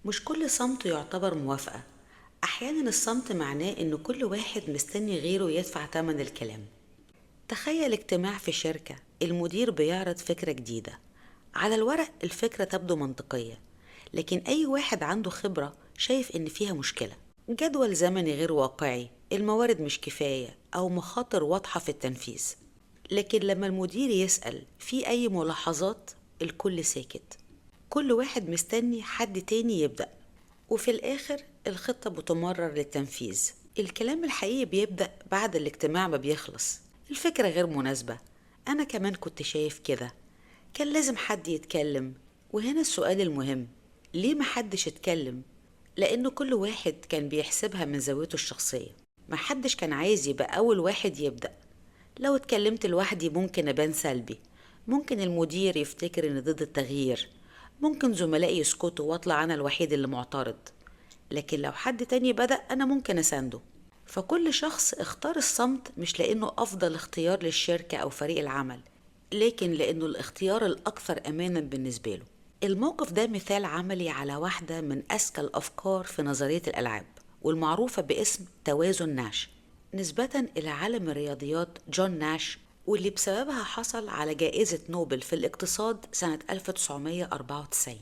مش كل صمت يعتبر موافقة. أحيانا الصمت معناه إن كل واحد مستني غيره يدفع تمن الكلام. تخيل اجتماع في شركة، المدير بيعرض فكرة جديدة. على الورق الفكرة تبدو منطقية، لكن أي واحد عنده خبرة شايف إن فيها مشكلة. جدول زمني غير واقعي، الموارد مش كفاية، أو مخاطر واضحة في التنفيذ. لكن لما المدير يسأل في أي ملاحظات، الكل ساكت. كل واحد مستني حد تاني يبدأ، وفي الآخر الخطة بتمرر للتنفيذ. الكلام الحقيقي بيبدأ بعد الاجتماع ما بيخلص. الفكرة غير مناسبة، أنا كمان كنت شايف كده، كان لازم حد يتكلم. وهنا السؤال المهم، ليه محدش اتكلم؟ لأنه كل واحد كان بيحسبها من زاويته الشخصية. محدش كان عايز يبقى أول واحد يبدأ. لو اتكلمت لوحدي ممكن أبان سلبي، ممكن المدير يفتكر إني ضد التغيير، ممكن زملائي يسكتوا واطلع أنا الوحيد اللي معترض. لكن لو حد تاني بدأ أنا ممكن أسانده. فكل شخص اختار الصمت مش لأنه أفضل اختيار للشركة أو فريق العمل، لكن لأنه الاختيار الأكثر أمانا بالنسبة له. الموقف ده مثال عملي على واحدة من أذكى الأفكار في نظرية الألعاب، والمعروفة باسم توازن ناش، نسبة إلى عالم الرياضيات جون ناش، واللي بسببها حصل على جائزة نوبل في الاقتصاد سنة 1994.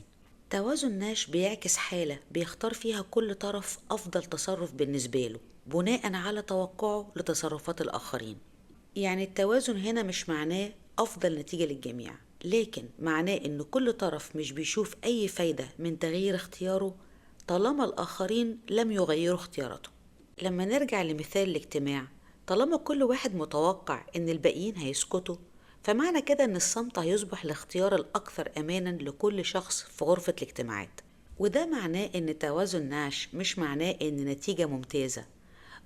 توازن ناش بيعكس حالة بيختار فيها كل طرف أفضل تصرف بالنسبة له بناء على توقعه لتصرفات الآخرين. يعني التوازن هنا مش معناه أفضل نتيجة للجميع، لكن معناه إن كل طرف مش بيشوف أي فايدة من تغيير اختياره طالما الآخرين لم يغيروا اختياراته. لما نرجع لمثال الاجتماع، طالما كل واحد متوقع إن الباقيين هيسكتوا، فمعنى كده إن الصمت هيصبح الاختيار الأكثر أمانا لكل شخص في غرفة الاجتماعات. وده معناه إن توازن ناش مش معناه إن نتيجة ممتازة،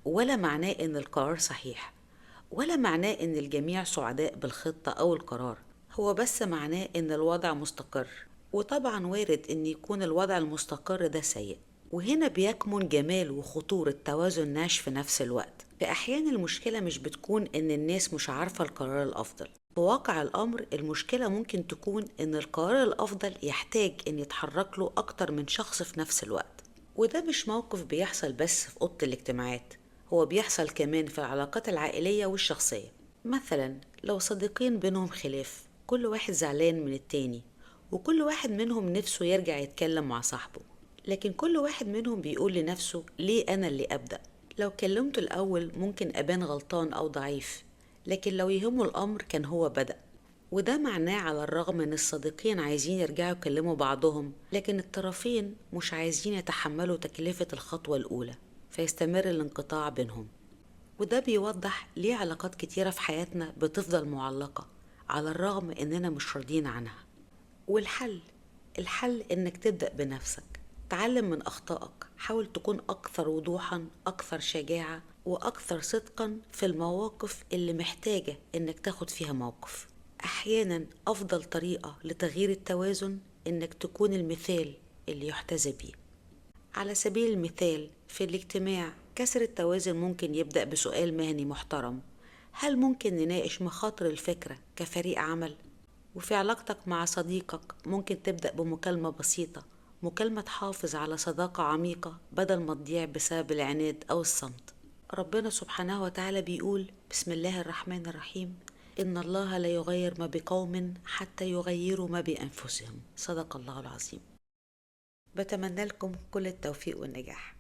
ولا معناه إن القرار صحيح، ولا معناه إن الجميع سعداء بالخطة أو القرار. هو بس معناه إن الوضع مستقر، وطبعا وارد إن يكون الوضع المستقر ده سيء. وهنا بيكمن جمال وخطورة توازن ناش في نفس الوقت. في أحيان المشكلة مش بتكون إن الناس مش عارفة القرار الأفضل. في واقع الأمر المشكلة ممكن تكون إن القرار الأفضل يحتاج إن يتحرك له أكتر من شخص في نفس الوقت. وده مش موقف بيحصل بس في أوضة الاجتماعات، هو بيحصل كمان في العلاقات العائلية والشخصية. مثلا لو صديقين بينهم خلاف، كل واحد زعلان من التاني، وكل واحد منهم نفسه يرجع يتكلم مع صاحبه، لكن كل واحد منهم بيقول لنفسه ليه أنا اللي أبدأ؟ لو كلمته الأول ممكن أبان غلطان أو ضعيف، لكن لو يهمه الأمر كان هو بدأ. وده معناه على الرغم ان الصديقين عايزين يرجعوا يكلموا بعضهم، لكن الطرفين مش عايزين يتحملوا تكلفة الخطوة الأولى، فيستمر الانقطاع بينهم. وده بيوضح ليه علاقات كتيرة في حياتنا بتفضل معلقة على الرغم اننا مش راضيين عنها. والحل انك تبدأ بنفسك، تعلم من أخطائك، حاول تكون أكثر وضوحا، أكثر شجاعة، وأكثر صدقا في المواقف اللي محتاجة انك تاخد فيها موقف. أحيانا أفضل طريقة لتغيير التوازن إنك تكون المثال اللي يحتذى بيه. على سبيل المثال في الاجتماع، كسر التوازن ممكن يبدأ بسؤال مهني محترم: هل ممكن نناقش مخاطر الفكرة كفريق عمل؟ وفي علاقتك مع صديقك ممكن تبدأ بمكالمة بسيطة، مكالمة تحافظ على صداقة عميقة بدل ما تضيع بسبب العناد أو الصمت. ربنا سبحانه وتعالى بيقول: بسم الله الرحمن الرحيم، إن الله لا يغير ما بقوم حتى يغيروا ما بأنفسهم. صدق الله العظيم. بتمنى لكم كل التوفيق والنجاح.